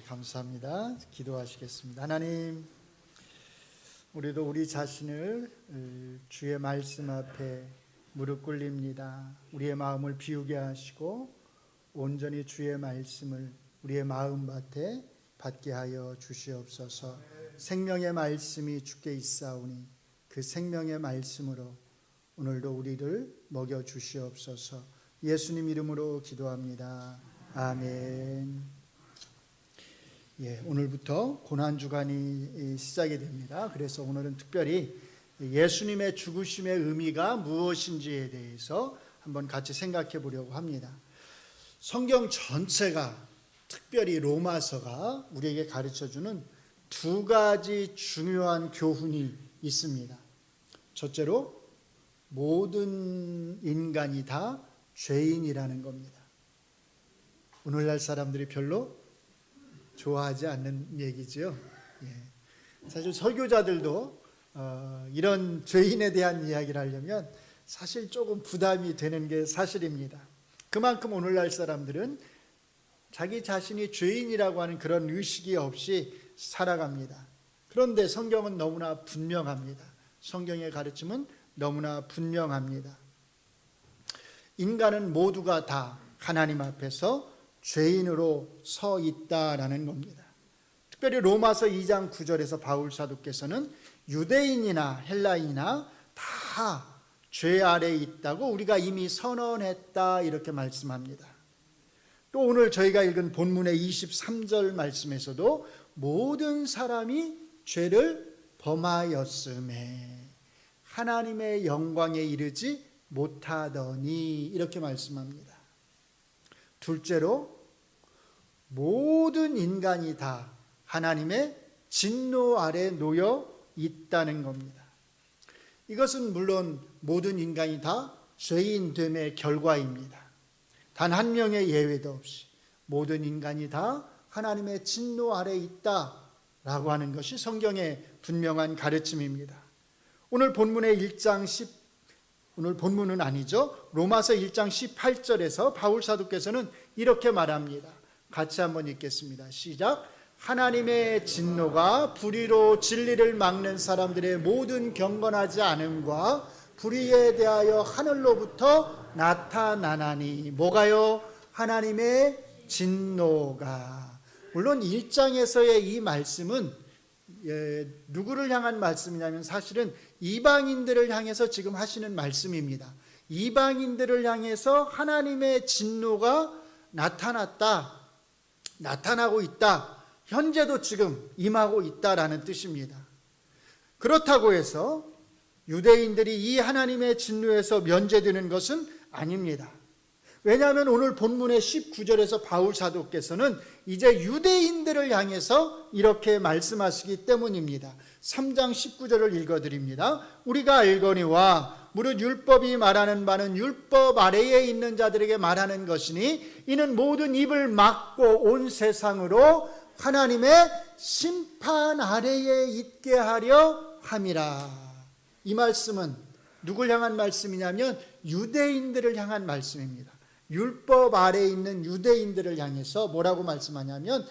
감사합니다. 기도하시겠습니다. 하나님, 우리도 우리 자신을 주의 말씀 앞에 무릎 꿇립니다. 우리의 마음을 비우게 하시고 온전히 주의 말씀을 우리의 마음밭에 받게 하여 주시옵소서. 생명의 말씀이 주께 있사오니 그 생명의 말씀으로 오늘도 우리를 먹여 주시옵소서. 예수님 이름으로 기도합니다. 아멘. 오늘부터 고난주간이 시작이 됩니다. 그래서 오늘은 특별히 예수님의 죽으심의 의미가 무엇인지에 대해서 한번 같이 생각해 보려고 합니다. 성경 전체가, 특별히 로마서가 우리에게 가르쳐주는 두 가지 중요한 교훈이 있습니다. 첫째로, 모든 인간이 다 죄인이라는 겁니다. 오늘날 사람들이 별로 좋아하지 않는 얘기죠. 사실 설교자들도 이런 죄인에 대한 이야기를 하려면 사실 조금 부담이 되는 게 사실입니다. 그만큼 오늘날 사람들은 자기 자신이 죄인이라고 하는 그런 의식이 없이 살아갑니다. 그런데 성경은 너무나 분명합니다. 성경의 가르침은 너무나 분명합니다. 인간은 모두가 다 하나님 앞에서 죄인으로 서 있다라는 겁니다. 특별히 로마서 2장 9절에서 바울 사도께서는 유대인이나 헬라인이나 다 죄 아래에 있다고 우리가 이미 선언했다, 이렇게 말씀합니다. 또 오늘 저희가 읽은 본문의 23절 말씀에서도 모든 사람이 죄를 범하였음에 하나님의 영광에 이르지 못하더니, 이렇게 말씀합니다. 둘째로, 모든 인간이 다 하나님의 진노 아래 놓여 있다는 겁니다. 이것은 물론 모든 인간이 다 죄인됨의 결과입니다. 단 한 명의 예외도 없이 모든 인간이 다 하나님의 진노 아래 있다라고 하는 것이 성경의 분명한 가르침입니다. 오늘 본문의 오늘 본문은 아니죠. 로마서 1장 18절에서 바울 사도께서는 이렇게 말합니다. 같이 한번 읽겠습니다. 시작. 하나님의 진노가 불의로 진리를 막는 사람들의 모든 경건하지 않음과 불의에 대하여 하늘로부터 나타나나니. 뭐가요? 하나님의 진노가. 물론 1장에서의 이 말씀은 누구를 향한 말씀이냐면 사실은 이방인들을 향해서 지금 하시는 말씀입니다. 이방인들을 향해서 하나님의 진노가 나타나고 있다, 현재도 지금 임하고 있다라는 뜻입니다. 그렇다고 해서 유대인들이 이 하나님의 진노에서 면제되는 것은 아닙니다. 왜냐하면 오늘 본문의 19절에서 바울 사도께서는 이제 유대인들을 향해서 이렇게 말씀하시기 때문입니다. 3장 19절을 읽어드립니다. 우리가 알거니와 무릇 율법이 말하는 바는 율법 아래에 있는 자들에게 말하는 것이니 이는 모든 입을 막고 온 세상으로 하나님의 심판 아래에 있게 하려 함이라. 이 말씀은 누굴 향한 말씀이냐면 유대인들을 향한 말씀입니다. 율법 아래에 있는 유대인들을 향해서 뭐라고 말씀하냐면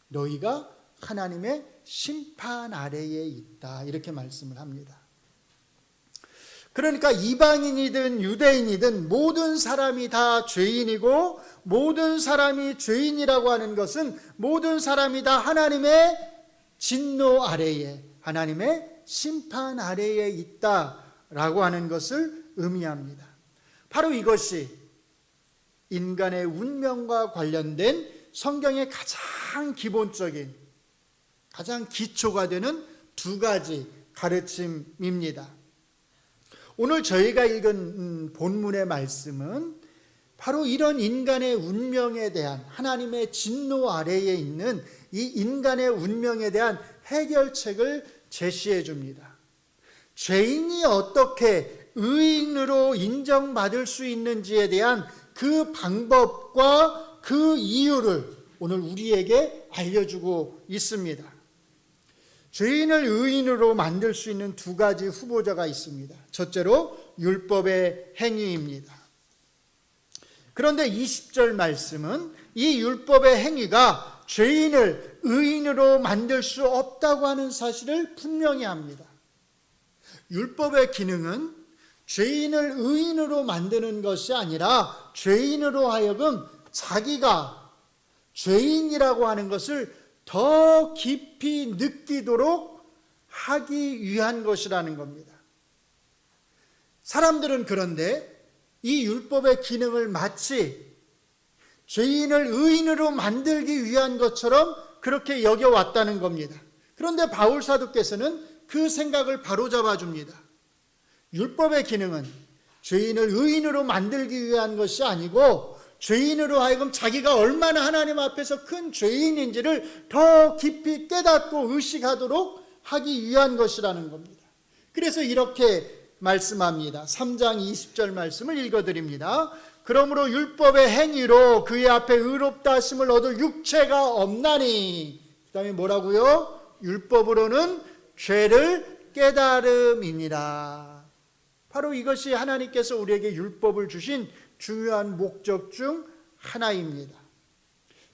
너희가 하나님의 심판 아래에 있다, 이렇게 말씀을 합니다. 그러니까 이방인이든 유대인이든 모든 사람이 다 죄인이고, 모든 사람이 죄인이라고 하는 것은 모든 사람이 다 하나님의 진노 아래에, 하나님의 심판 아래에 있다라고 하는 것을 의미합니다. 바로 이것이 인간의 운명과 관련된 성경의 가장 기본적인, 가장 기초가 되는 두 가지 가르침입니다. 오늘 저희가 읽은 본문의 말씀은 바로 이런 인간의 운명에 대한, 하나님의 진노 아래에 있는 이 인간의 운명에 대한 해결책을 제시해 줍니다. 죄인이 어떻게 의인으로 인정받을 수 있는지에 대한 그 방법과 그 이유를 오늘 우리에게 알려주고 있습니다. 죄인을 의인으로 만들 수 있는 두 가지 후보자가 있습니다. 첫째로 율법의 행위입니다. 그런데 20절 말씀은 이 율법의 행위가 죄인을 의인으로 만들 수 없다고 하는 사실을 분명히 합니다. 율법의 기능은 죄인을 의인으로 만드는 것이 아니라 죄인으로 하여금 자기가 죄인이라고 하는 것을 더 깊이 느끼도록 하기 위한 것이라는 겁니다. 사람들은 그런데 이 율법의 기능을 마치 죄인을 의인으로 만들기 위한 것처럼 그렇게 여겨왔다는 겁니다. 그런데 바울 사도께서는 그 생각을 바로잡아 줍니다. 율법의 기능은 죄인을 의인으로 만들기 위한 것이 아니고 죄인으로 하여금 자기가 얼마나 하나님 앞에서 큰 죄인인지를 더 깊이 깨닫고 의식하도록 하기 위한 것이라는 겁니다. 그래서 이렇게 말씀합니다. 3장 20절 말씀을 읽어드립니다. 그러므로 율법의 행위로 그의 앞에 의롭다 하심을 얻을 육체가 없나니, 그 다음에 뭐라고요? 율법으로는 죄를 깨달음이니라. 바로 이것이 하나님께서 우리에게 율법을 주신 중요한 목적 중 하나입니다.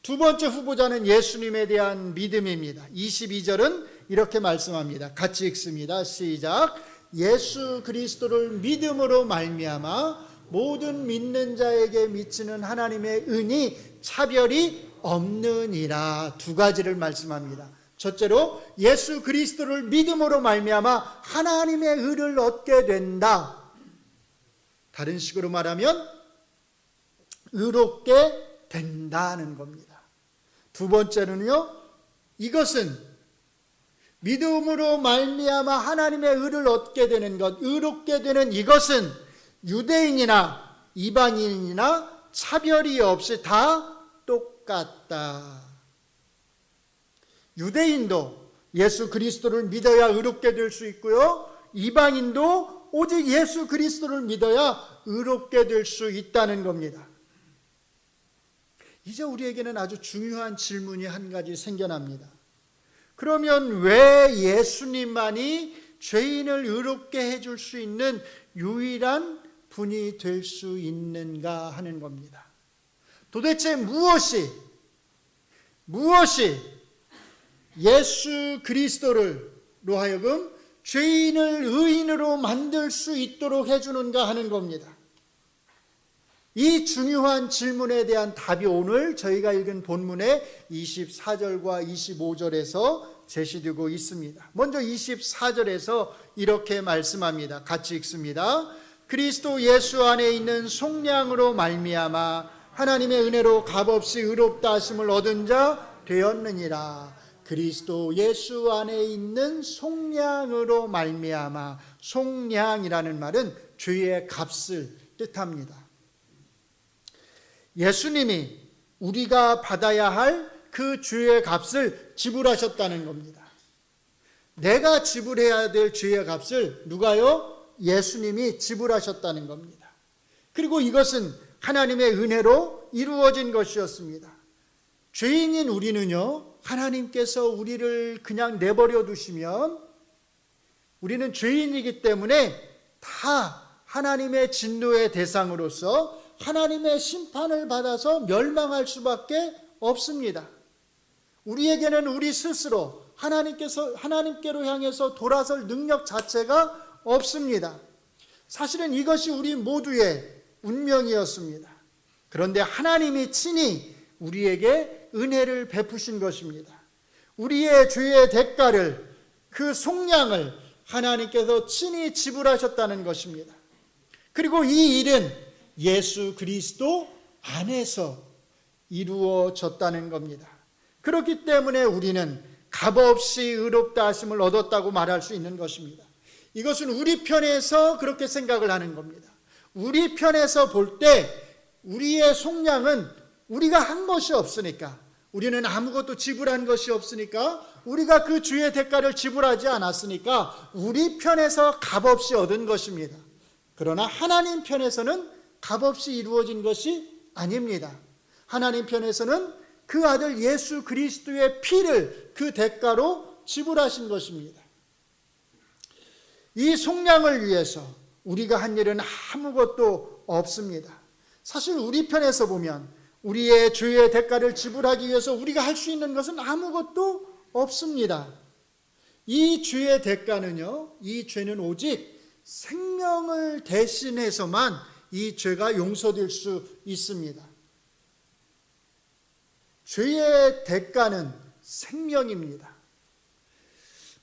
두 번째 후보자는 예수님에 대한 믿음입니다. 22절은 이렇게 말씀합니다. 같이 읽습니다. 시작. 예수 그리스도를 믿음으로 말미암아 모든 믿는 자에게 미치는 하나님의 은이 차별이 없느니라. 두 가지를 말씀합니다. 첫째로 예수 그리스도를 믿음으로 말미암아 하나님의 의를 얻게 된다. 다른 식으로 말하면 의롭게 된다는 겁니다. 두 번째는요, 이것은 믿음으로 말미암아 하나님의 의를 얻게 되는 것, 의롭게 되는 이것은 유대인이나 이방인이나 차별이 없이 다 똑같다. 유대인도 예수 그리스도를 믿어야 의롭게 될 수 있고요, 이방인도 오직 예수 그리스도를 믿어야 의롭게 될 수 있다는 겁니다. 이제 우리에게는 아주 중요한 질문이 한 가지 생겨납니다. 그러면 왜 예수님만이 죄인을 의롭게 해줄 수 있는 유일한 분이 될 수 있는가 하는 겁니다. 도대체 무엇이 예수 그리스도로 하여금 죄인을 의인으로 만들 수 있도록 해주는가 하는 겁니다. 이 중요한 질문에 대한 답이 오늘 저희가 읽은 본문의 24절과 25절에서 제시되고 있습니다. 먼저 24절에서 이렇게 말씀합니다. 같이 읽습니다. 그리스도 예수 안에 있는 속량으로 말미암아 하나님의 은혜로 값없이 의롭다 하심을 얻은 자 되었느니라. 그리스도 예수 안에 있는 속량으로 말미암아, 속량이라는 말은 죄의 값을 뜻합니다. 예수님이 우리가 받아야 할 그 죄의 값을 지불하셨다는 겁니다. 내가 지불해야 될 죄의 값을 누가요? 예수님이 지불하셨다는 겁니다. 그리고 이것은 하나님의 은혜로 이루어진 것이었습니다. 죄인인 우리는요, 하나님께서 우리를 그냥 내버려 두시면 우리는 죄인이기 때문에 다 하나님의 진노의 대상으로서 하나님의 심판을 받아서 멸망할 수밖에 없습니다. 우리에게는 우리 스스로 하나님께로 향해서 돌아설 능력 자체가 없습니다. 사실은 이것이 우리 모두의 운명이었습니다. 그런데 하나님이 친히 우리에게 은혜를 베푸신 것입니다. 우리의 죄의 대가를, 그 속량을 하나님께서 친히 지불하셨다는 것입니다. 그리고 이 일은 예수 그리스도 안에서 이루어졌다는 겁니다. 그렇기 때문에 우리는 값없이 의롭다 하심을 얻었다고 말할 수 있는 것입니다. 이것은 우리 편에서 그렇게 생각을 하는 겁니다. 우리 편에서 볼 때 우리의 속량은 우리가 한 것이 없으니까, 우리는 아무것도 지불한 것이 없으니까, 우리가 그 죄의 대가를 지불하지 않았으니까 우리 편에서 값없이 얻은 것입니다. 그러나 하나님 편에서는 값없이 이루어진 것이 아닙니다. 하나님 편에서는 그 아들 예수 그리스도의 피를 그 대가로 지불하신 것입니다. 이 속량을 위해서 우리가 한 일은 아무것도 없습니다. 사실 우리 편에서 보면 우리의 죄의 대가를 지불하기 위해서 우리가 할 수 있는 것은 아무것도 없습니다. 이 죄의 대가는요, 이 죄는 오직 생명을 대신해서만 이 죄가 용서될 수 있습니다. 죄의 대가는 생명입니다.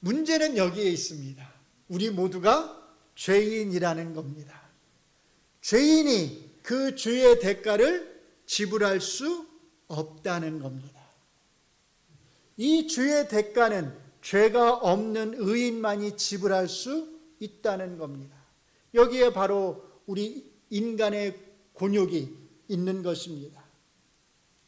문제는 여기에 있습니다. 우리 모두가 죄인이라는 겁니다. 죄인이 그 죄의 대가를 지불할 수 없다는 겁니다. 이 죄의 대가는 죄가 없는 의인만이 지불할 수 있다는 겁니다. 여기에 바로 우리 인간의 곤욕이 있는 것입니다.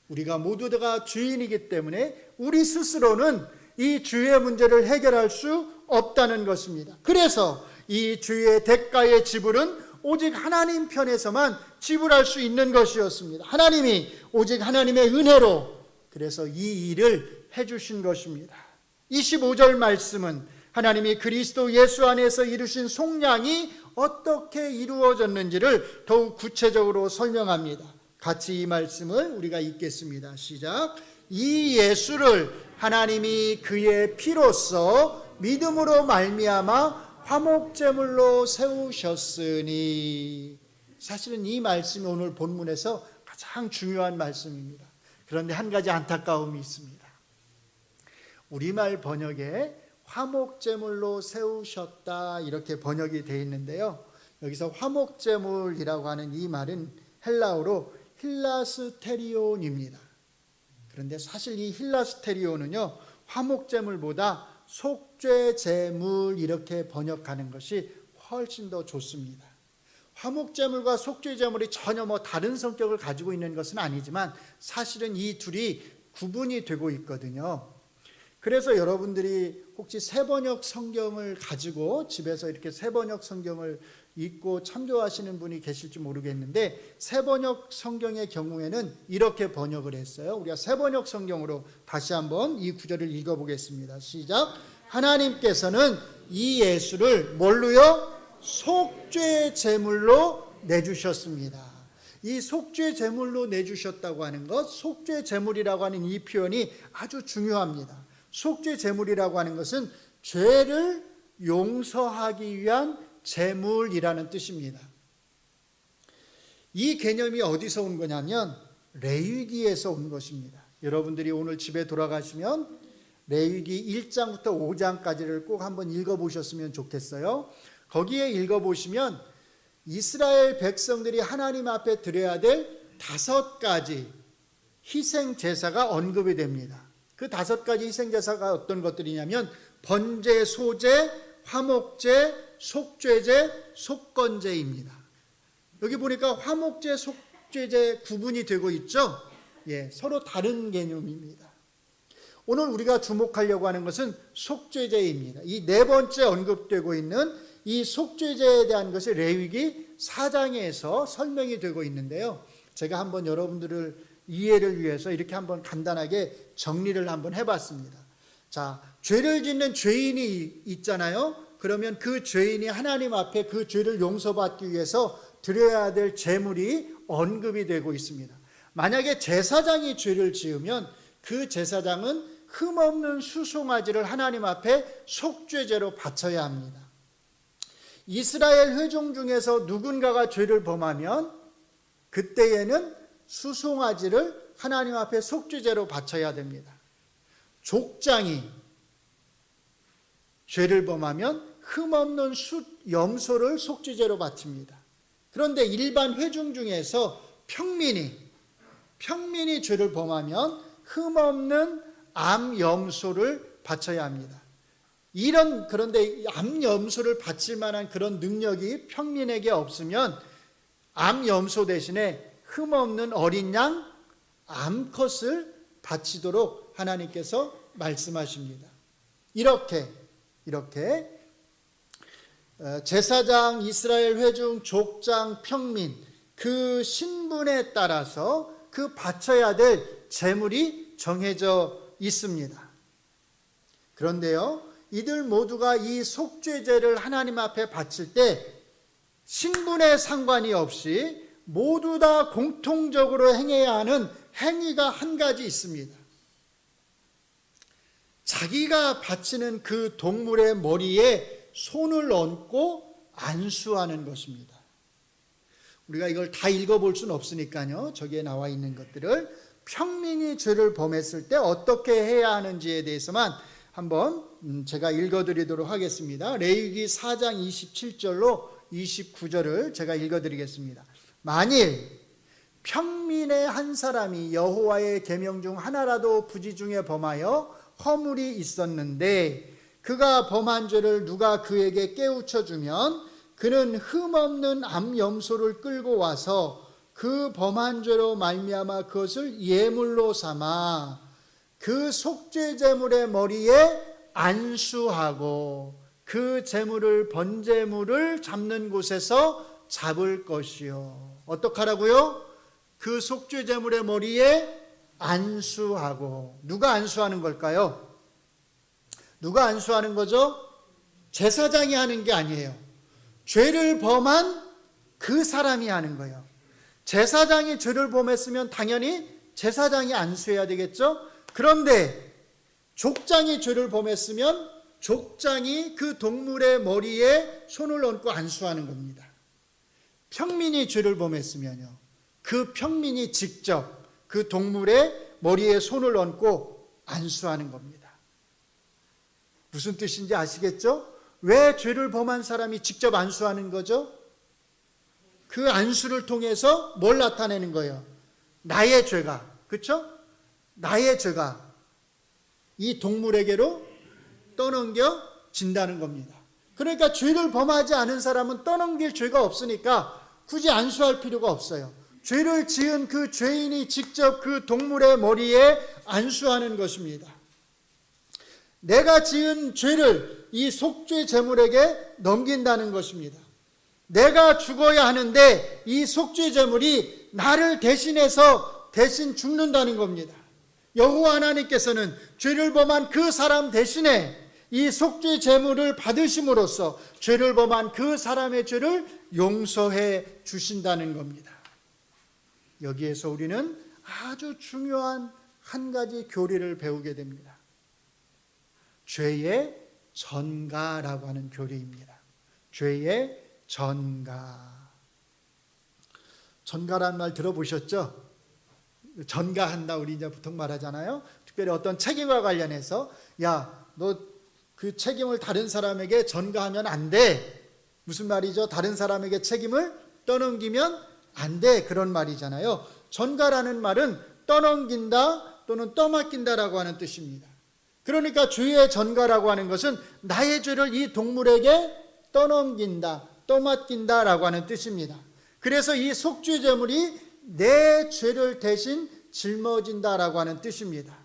우리가 모두 다 죄인이기 때문에 우리 스스로는 이 죄의 문제를 해결할 수 없다는 것입니다. 그래서 이 죄의 대가의 지불은 오직 하나님 편에서만 지불할 수 있는 것이었습니다. 하나님이 오직 하나님의 은혜로 그래서 이 일을 해주신 것입니다. 25절 말씀은 하나님이 그리스도 예수 안에서 이루신 속량이 어떻게 이루어졌는지를 더욱 구체적으로 설명합니다. 같이 이 말씀을 우리가 읽겠습니다. 시작. 이 예수를 하나님이 그의 피로써 믿음으로 말미암아 화목제물로 세우셨으니. 사실은 이 말씀이 오늘 본문에서 가장 중요한 말씀입니다. 그런데 한 가지 안타까움이 있습니다. 우리말 번역에 화목제물로 세우셨다 이렇게 번역이 되어 있는데요, 여기서 화목제물이라고 하는 이 말은 헬라어로 힐라스테리온입니다. 그런데 사실 이 힐라스테리온은요, 화목제물보다 속죄제물 이렇게 번역하는 것이 훨씬 더 좋습니다. 화목제물과 속죄제물이 전혀 다른 성격을 가지고 있는 것은 아니지만 사실은 이 둘이 구분이 되고 있거든요. 그래서 여러분들이 혹시 새번역 성경을 가지고 집에서 이렇게 새번역 성경을 읽고 참조하시는 분이 계실지 모르겠는데, 새번역 성경의 경우에는 이렇게 번역을 했어요. 우리가 새번역 성경으로 다시 한번 이 구절을 읽어보겠습니다. 시작. 하나님께서는 이 예수를 뭘로요? 속죄 제물로 내주셨습니다. 이 속죄 제물로 내주셨다고 하는 것, 속죄 제물이라고 하는 이 표현이 아주 중요합니다. 속죄 제물이라고 하는 것은 죄를 용서하기 위한 제물이라는 뜻입니다. 이 개념이 어디서 온 거냐면 레위기에서 온 것입니다. 여러분들이 오늘 집에 돌아가시면 레위기 1장부터 5장까지를 꼭 한번 읽어보셨으면 좋겠어요. 거기에 읽어보시면 이스라엘 백성들이 하나님 앞에 드려야 될 5가지 희생 제사가 언급이 됩니다. 그 5가지 희생 제사가 어떤 것들이냐면 번제, 소제, 화목제, 속죄제, 속건제입니다. 여기 보니까 화목제, 속죄제 구분이 되고 있죠. 서로 다른 개념입니다. 오늘 우리가 주목하려고 하는 것은 속죄제입니다. 이 4번째 언급되고 있는 이 속죄제에 대한 것이 레위기 4장에서 설명이 되고 있는데요, 제가 한번 여러분들을 이해를 위해서 이렇게 한번 간단하게 정리를 한번 해봤습니다. 자, 죄를 짓는 죄인이 있잖아요. 그러면 그 죄인이 하나님 앞에 그 죄를 용서받기 위해서 드려야 될 제물이 언급이 되고 있습니다. 만약에 제사장이 죄를 지으면 그 제사장은 흠없는 수송아지를 하나님 앞에 속죄제로 바쳐야 합니다. 이스라엘 회중 중에서 누군가가 죄를 범하면 그때에는 수송아지를 하나님 앞에 속죄제로 바쳐야 됩니다. 족장이 죄를 범하면 흠없는 염소를 속죄제로 바칩니다. 그런데 일반 회중 중에서 평민이 죄를 범하면 흠없는 암염소를 바쳐야 합니다. 그런데 암염소를 바칠 만한 그런 능력이 평민에게 없으면 암염소 대신에 흠없는 어린 양 암컷을 바치도록 하나님께서 말씀하십니다. 이렇게 제사장, 이스라엘 회중, 족장, 평민 그 신분에 따라서 그 바쳐야 될 제물이 정해져 있습니다. 그런데요, 이들 모두가 이 속죄제를 하나님 앞에 바칠 때 신분에 상관이 없이 모두 다 공통적으로 행해야 하는 행위가 한 가지 있습니다. 자기가 바치는 그 동물의 머리에 손을 얹고 안수하는 것입니다. 우리가 이걸 다 읽어볼 수는 없으니까요. 저기에 나와 있는 것들을 평민이 죄를 범했을 때 어떻게 해야 하는지에 대해서만 한번 제가 읽어드리도록 하겠습니다. 레위기 4장 27절로 29절을 제가 읽어드리겠습니다. 만일 평민의 한 사람이 여호와의 계명 중 하나라도 부지 중에 범하여 허물이 있었는데 그가 범한 죄를 누가 그에게 깨우쳐 주면 그는 흠없는 암염소를 끌고 와서 그 범한 죄로 말미암아 그것을 예물로 삼아 그 속죄 제물의 머리에 안수하고 그 제물을 번제물을 잡는 곳에서 잡을 것이요. 어떡하라고요? 그 속죄 제물의 머리에 안수하고. 누가 안수하는 걸까요? 누가 안수하는 거죠? 제사장이 하는 게 아니에요. 죄를 범한 그 사람이 하는 거예요. 제사장이 죄를 범했으면 당연히 제사장이 안수해야 되겠죠? 그런데 족장이 죄를 범했으면 족장이 그 동물의 머리에 손을 얹고 안수하는 겁니다. 평민이 죄를 범했으면요, 그 평민이 직접 그 동물의 머리에 손을 얹고 안수하는 겁니다. 무슨 뜻인지 아시겠죠? 왜 죄를 범한 사람이 직접 안수하는 거죠? 그 안수를 통해서 뭘 나타내는 거예요? 나의 죄가, 그렇죠? 나의 죄가 이 동물에게로 떠넘겨진다는 겁니다. 그러니까 죄를 범하지 않은 사람은 떠넘길 죄가 없으니까 굳이 안수할 필요가 없어요. 죄를 지은 그 죄인이 직접 그 동물의 머리에 안수하는 것입니다. 내가 지은 죄를 이 속죄 제물에게 넘긴다는 것입니다. 내가 죽어야 하는데 이 속죄 제물이 나를 대신해서 대신 죽는다는 겁니다. 여호와 하나님께서는 죄를 범한 그 사람 대신에 이 속죄 제물을 받으심으로써 죄를 범한 그 사람의 죄를 용서해 주신다는 겁니다. 여기에서 우리는 아주 중요한 한 가지 교리를 배우게 됩니다. 죄의 전가라고 하는 교리입니다. 죄의 전가. 전가라는 말 들어보셨죠? 전가한다 우리 이제 보통 말하잖아요. 특별히 어떤 책임과 관련해서 야, 너 그 책임을 다른 사람에게 전가하면 안 돼. 무슨 말이죠? 다른 사람에게 책임을 떠넘기면 안 돼. 그런 말이잖아요. 전가라는 말은 떠넘긴다 또는 떠맡긴다라고 하는 뜻입니다. 그러니까 죄의 전가라고 하는 것은 나의 죄를 이 동물에게 떠넘긴다, 떠맡긴다라고 하는 뜻입니다. 그래서 이 속죄 제물이 내 죄를 대신 짊어진다라고 하는 뜻입니다.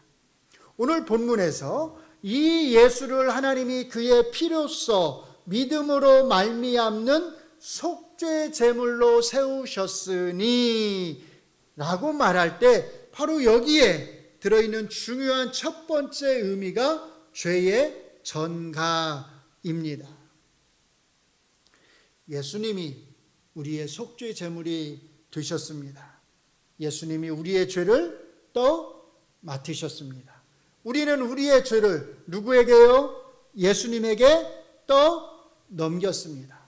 오늘 본문에서 이 예수를 하나님이 그의 피로써 믿음으로 말미암는 속죄 제물로 세우셨으니 라고 말할 때 바로 여기에 들어있는 중요한 첫 번째 의미가 죄의 전가입니다. 예수님이 우리의 속죄 제물이 되셨습니다. 예수님이 우리의 죄를 떠맡으셨습니다. 우리는 우리의 죄를 누구에게요? 예수님에게 떠넘겼습니다.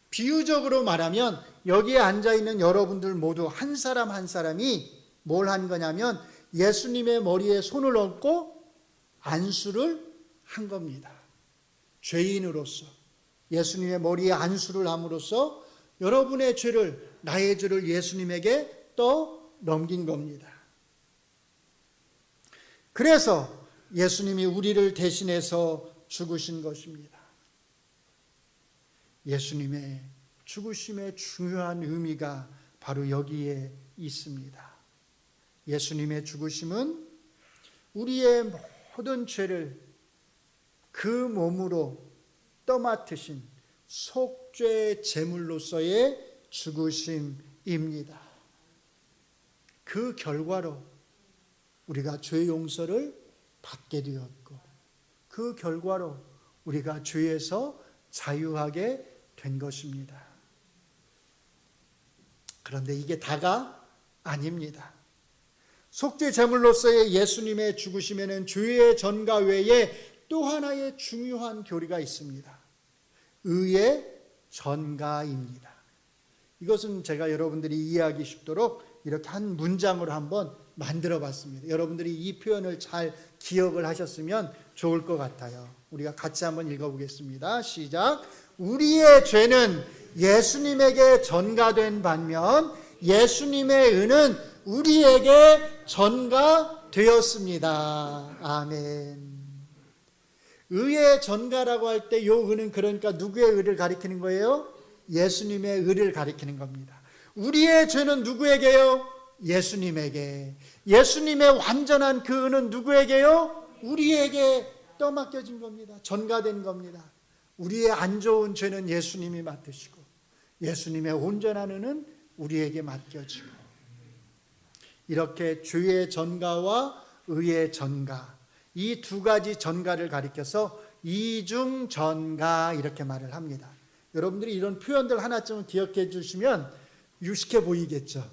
비유적으로 말하면 여기에 앉아있는 여러분들 모두 한 사람 한 사람이 뭘 한 거냐면 예수님의 머리에 손을 얹고 안수를 한 겁니다. 죄인으로서 예수님의 머리에 안수를 함으로써 여러분의 죄를, 나의 죄를 예수님에게 떠넘긴 겁니다. 그래서 예수님이 우리를 대신해서 죽으신 것입니다. 예수님의 죽으심의 중요한 의미가 바로 여기에 있습니다. 예수님의 죽으심은 우리의 모든 죄를 그 몸으로 떠맡으신 속죄 제물로서의 죽으심입니다. 그 결과로 우리가 죄 용서를 받게 되었고 그 결과로 우리가 죄에서 자유하게 된 것입니다. 그런데 이게 다가 아닙니다. 속죄 제물로서의 예수님의 죽으심에는 죄의 전가 외에 또 하나의 중요한 교리가 있습니다. 의의 전가입니다. 이것은 제가 여러분들이 이해하기 쉽도록 이렇게 한 문장으로 한번 만들어 봤습니다. 여러분들이 이 표현을 잘 기억을 하셨으면 좋을 것 같아요. 우리가 같이 한번 읽어보겠습니다. 시작. 우리의 죄는 예수님에게 전가된 반면 예수님의 의는 우리에게 전가되었습니다. 아멘. 의의 전가라고 할 때 이 의는 그러니까 누구의 의를 가리키는 거예요? 예수님의 의를 가리키는 겁니다. 우리의 죄는 누구에게요? 예수님에게. 예수님의 완전한 그 의는 누구에게요? 우리에게 떠맡겨진 겁니다. 전가된 겁니다. 우리의 안 좋은 죄는 예수님이 맡으시고 예수님의 온전한 의는 우리에게 맡겨지고, 이렇게 죄의 전가와 의의 전가, 이 두 가지 전가를 가리켜서 이중전가 이렇게 말을 합니다. 여러분들이 이런 표현들 하나쯤은 기억해 주시면 유식해 보이겠죠.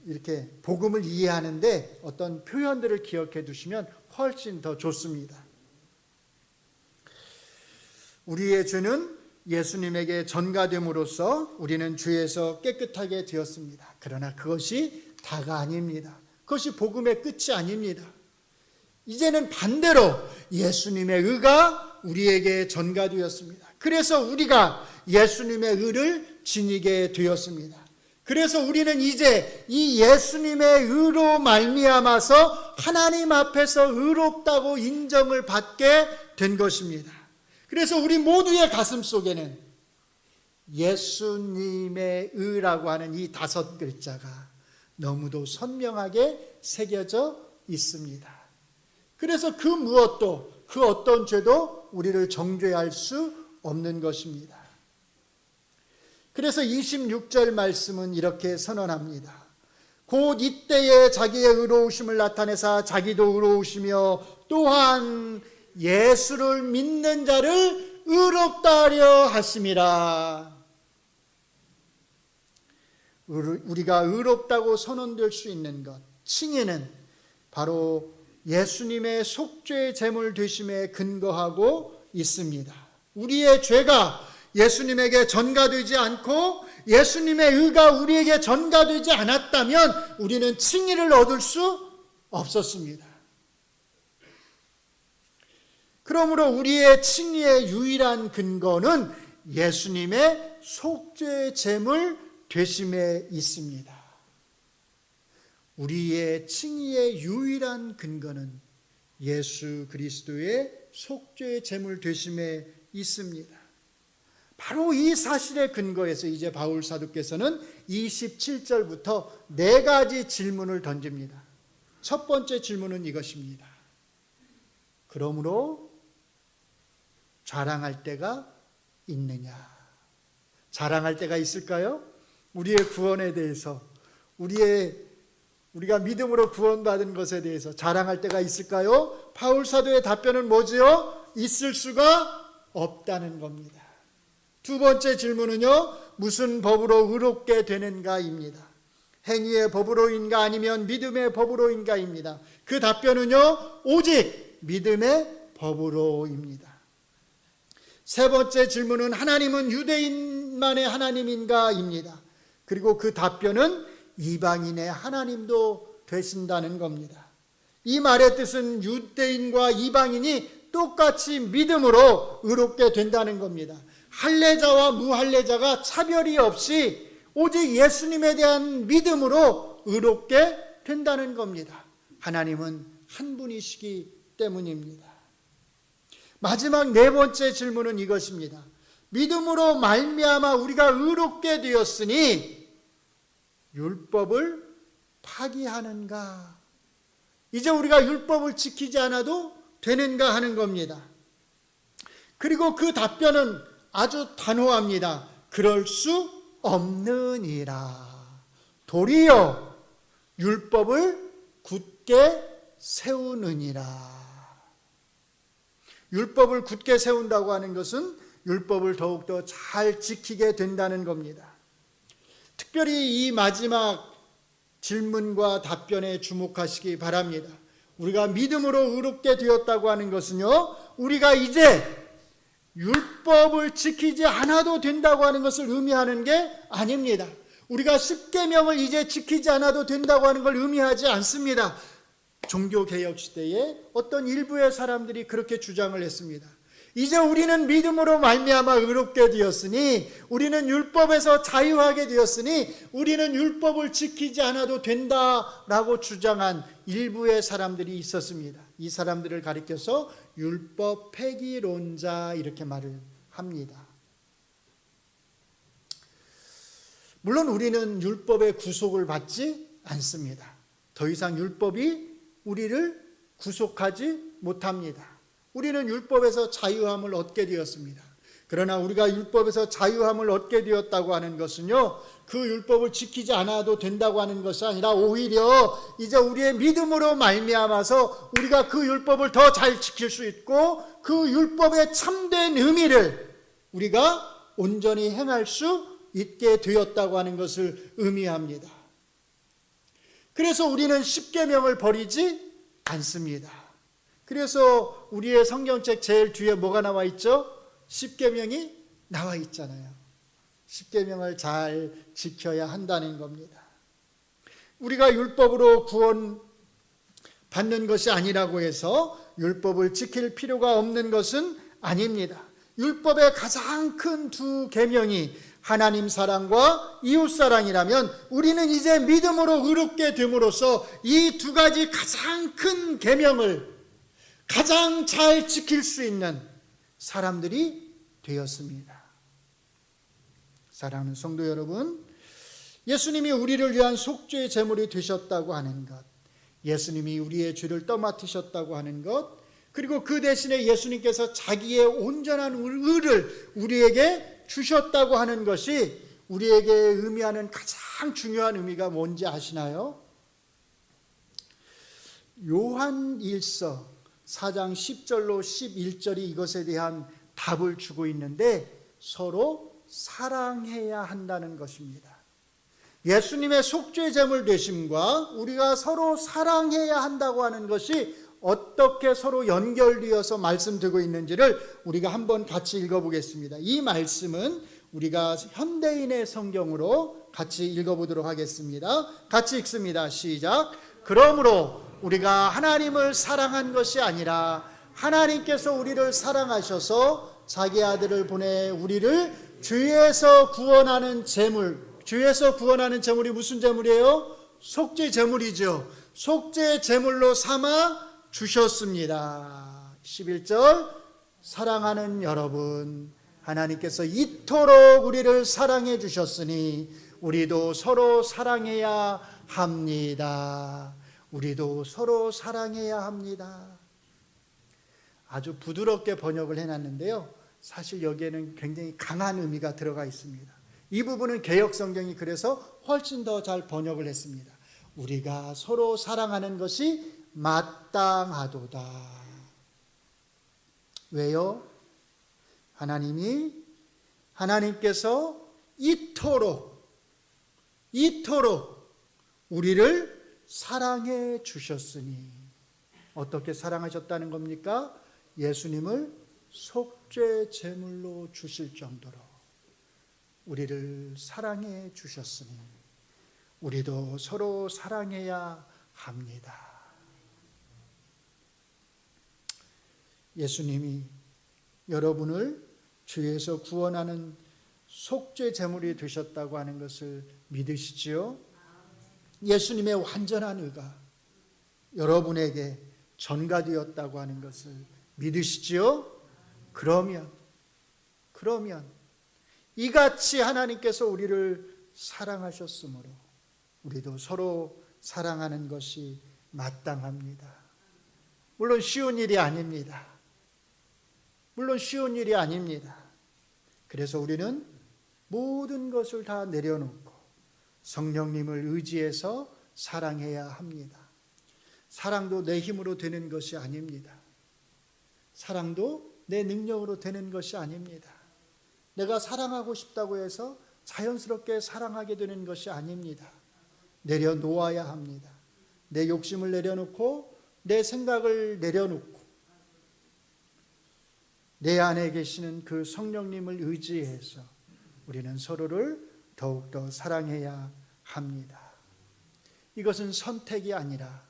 이렇게 복음을 이해하는데 어떤 표현들을 기억해 두시면 훨씬 더 좋습니다. 우리의 죄는 예수님에게 전가됨으로써 우리는 죄에서 깨끗하게 되었습니다. 그러나 그것이 다가 아닙니다. 그것이 복음의 끝이 아닙니다. 이제는 반대로 예수님의 의가 우리에게 전가되었습니다. 그래서 우리가 예수님의 의를 지니게 되었습니다. 그래서 우리는 이제 이 예수님의 의로 말미암아서 하나님 앞에서 의롭다고 인정을 받게 된 것입니다. 그래서 우리 모두의 가슴 속에는 예수님의 의라고 하는 이 5글자가 너무도 선명하게 새겨져 있습니다. 그래서 그 무엇도, 그 어떤 죄도 우리를 정죄할 수 없는 것입니다. 그래서 26절 말씀은 이렇게 선언합니다. 곧 이때에 자기의 의로우심을 나타내사 자기도 의로우시며 또한 예수를 믿는 자를 의롭다 하려 하심이라. 우리가 의롭다고 선언될 수 있는 것, 칭의는 바로 예수님의 속죄 제물 되심에 근거하고 있습니다. 우리의 죄가 예수님에게 전가되지 않고 예수님의 의가 우리에게 전가되지 않았다면 우리는 칭의를 얻을 수 없었습니다. 그러므로 우리의 칭의의 유일한 근거는 예수님의 속죄 제물 되심에 있습니다. 우리의 칭의의 유일한 근거는 예수 그리스도의 속죄 제물 되심에 있습니다. 바로 이 사실의 근거에서 이제 바울 사도께서는 27절부터 4가지 질문을 던집니다. 첫 번째 질문은 이것입니다. 그러므로 자랑할 때가 있느냐? 자랑할 때가 있을까요? 우리의 구원에 대해서, 우리가 믿음으로 구원받은 것에 대해서 자랑할 때가 있을까요? 바울 사도의 답변은 뭐지요? 있을 수가 없다는 겁니다. 두 번째 질문은요, 무슨 법으로 의롭게 되는가입니다. 행위의 법으로인가 아니면 믿음의 법으로인가입니다. 그 답변은요, 오직 믿음의 법으로입니다. 세 번째 질문은 하나님은 유대인만의 하나님인가입니다. 그리고 그 답변은 이방인의 하나님도 되신다는 겁니다. 이 말의 뜻은 유대인과 이방인이 똑같이 믿음으로 의롭게 된다는 겁니다. 할례자와 무할례자가 차별이 없이 오직 예수님에 대한 믿음으로 의롭게 된다는 겁니다. 하나님은 한 분이시기 때문입니다. 마지막 4번째 질문은 이것입니다. 믿음으로 말미암아 우리가 의롭게 되었으니 율법을 파기하는가? 이제 우리가 율법을 지키지 않아도 되는가 하는 겁니다. 그리고 그 답변은 아주 단호합니다. 그럴 수 없느니라. 도리어 율법을 굳게 세우느니라. 율법을 굳게 세운다고 하는 것은 율법을 더욱더 잘 지키게 된다는 겁니다. 특별히 이 마지막 질문과 답변에 주목하시기 바랍니다. 우리가 믿음으로 의롭게 되었다고 하는 것은요, 우리가 이제 율법을 지키지 않아도 된다고 하는 것을 의미하는 게 아닙니다. 우리가 십계명을 이제 지키지 않아도 된다고 하는 걸 의미하지 않습니다. 종교개혁 시대에 어떤 일부의 사람들이 그렇게 주장을 했습니다. 이제 우리는 믿음으로 말미암아 의롭게 되었으니, 우리는 율법에서 자유하게 되었으니 우리는 율법을 지키지 않아도 된다라고 주장한 일부의 사람들이 있었습니다. 이 사람들을 가리켜서 율법 폐기론자 이렇게 말을 합니다. 물론 우리는 율법의 구속을 받지 않습니다. 더 이상 율법이 우리를 구속하지 못합니다. 우리는 율법에서 자유함을 얻게 되었습니다. 그러나 우리가 율법에서 자유함을 얻게 되었다고 하는 것은요, 그 율법을 지키지 않아도 된다고 하는 것이 아니라 오히려 이제 우리의 믿음으로 말미암아서 우리가 그 율법을 더 잘 지킬 수 있고 그 율법의 참된 의미를 우리가 온전히 행할 수 있게 되었다고 하는 것을 의미합니다. 그래서 우리는 십계명을 버리지 않습니다. 그래서 우리의 성경책 제일 뒤에 뭐가 나와 있죠? 십계명이 나와 있잖아요. 십계명을 잘 지켜야 한다는 겁니다. 우리가 율법으로 구원 받는 것이 아니라고 해서 율법을 지킬 필요가 없는 것은 아닙니다. 율법의 가장 큰 두 계명이 하나님 사랑과 이웃 사랑이라면 우리는 이제 믿음으로 의롭게 됨으로써 이 두 가지 가장 큰 계명을 가장 잘 지킬 수 있는 사람들이 되었습니다. 사랑하는 성도 여러분, 예수님이 우리를 위한 속죄의 제물이 되셨다고 하는 것, 예수님이 우리의 죄를 떠맡으셨다고 하는 것, 그리고 그 대신에 예수님께서 자기의 온전한 의를 우리에게 주셨다고 하는 것이 우리에게 의미하는 가장 중요한 의미가 뭔지 아시나요? 요한 1서 4장 10절로 11절이 이것에 대한 답을 주고 있는데 서로 사랑해야 한다는 것입니다. 예수님의 속죄 제물 되심과 우리가 서로 사랑해야 한다고 하는 것이 어떻게 서로 연결되어서 말씀드리고 있는지를 우리가 한번 같이 읽어보겠습니다. 이 말씀은 우리가 현대인의 성경으로 같이 읽어보도록 하겠습니다. 같이 읽습니다. 시작. 그러므로 우리가 하나님을 사랑한 것이 아니라 하나님께서 우리를 사랑하셔서 자기 아들을 보내 우리를 죄에서 구원하는 제물, 죄에서 구원하는 제물이 무슨 제물이에요? 속죄 제물이죠. 속죄 제물로 삼아 주셨습니다. 11절, 사랑하는 여러분, 하나님께서 이토록 우리를 사랑해 주셨으니 우리도 서로 사랑해야 합니다. 우리도 서로 사랑해야 합니다. 아주 부드럽게 번역을 해놨는데요, 사실 여기에는 굉장히 강한 의미가 들어가 있습니다. 이 부분은 개역성경이 그래서 훨씬 더 잘 번역을 했습니다. 우리가 서로 사랑하는 것이 마땅하도다. 왜요? 하나님께서 이토록 우리를 사랑해 주셨으니, 어떻게 사랑하셨다는 겁니까? 예수님을 속죄 제물로 주실 정도로 우리를 사랑해 주셨으니 우리도 서로 사랑해야 합니다. 예수님이 여러분을 죄에서 구원하는 속죄 제물이 되셨다고 하는 것을 믿으시지요? 예수님의 완전한 의가 여러분에게 전가되었다고 하는 것을 믿으시지요? 그러면 이같이 하나님께서 우리를 사랑하셨으므로 우리도 서로 사랑하는 것이 마땅합니다. 물론 쉬운 일이 아닙니다. 그래서 우리는 모든 것을 다 내려놓고 성령님을 의지해서 사랑해야 합니다. 사랑도 내 힘으로 되는 것이 아닙니다. 사랑도 내 능력으로 되는 것이 아닙니다. 내가 사랑하고 싶다고 해서 자연스럽게 사랑하게 되는 것이 아닙니다. 내려놓아야 합니다. 내 욕심을 내려놓고 내 생각을 내려놓고 내 안에 계시는 그 성령님을 의지해서 우리는 서로를 더욱더 사랑해야 합니다. 이것은 선택이 아니라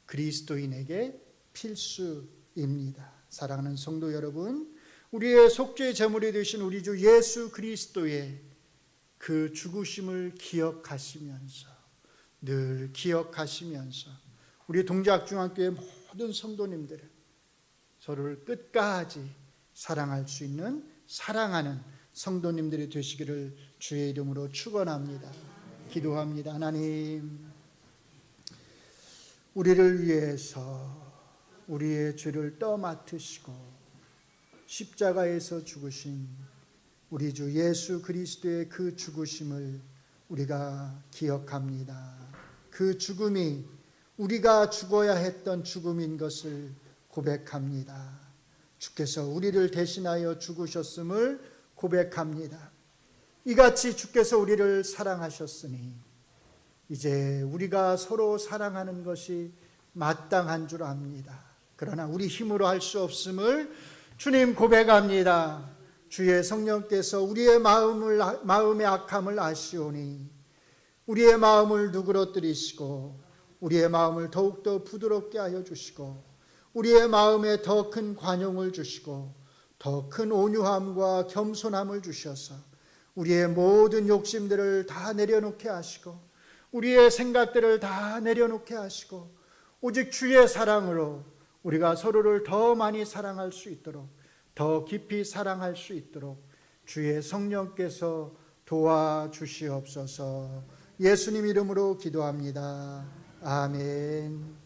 그리스도인에게 필수입니다. 사랑하는 성도 여러분, 우리의 속죄 제물이 되신 우리 주 예수 그리스도의 그 죽으심을 기억하시면서, 늘 기억하시면서 우리 동작중앙교회 모든 성도님들은 서로를 끝까지 사랑할 수 있는 사랑하는 성도님들이 되시기를 주의 이름으로 축원합니다. 기도합니다. 하나님, 우리를 위해서 우리의 죄를 떠맡으시고 십자가에서 죽으신 우리 주 예수 그리스도의 그 죽으심을 우리가 기억합니다. 그 죽음이 우리가 죽어야 했던 죽음인 것을 고백합니다. 주께서 우리를 대신하여 죽으셨음을 고백합니다. 이같이 주께서 우리를 사랑하셨으니 이제 우리가 서로 사랑하는 것이 마땅한 줄 압니다. 그러나 우리 힘으로 할 수 없음을 주님 고백합니다. 주의 성령께서 우리의 마음의 악함을 아시오니 우리의 마음을 누그러뜨리시고 우리의 마음을 더욱더 부드럽게 하여 주시고 우리의 마음에 더 큰 관용을 주시고 더 큰 온유함과 겸손함을 주셔서 우리의 모든 욕심들을 다 내려놓게 하시고 우리의 생각들을 다 내려놓게 하시고 오직 주의 사랑으로 우리가 서로를 더 많이 사랑할 수 있도록, 더 깊이 사랑할 수 있도록 주의 성령께서 도와주시옵소서. 예수님 이름으로 기도합니다. 아멘.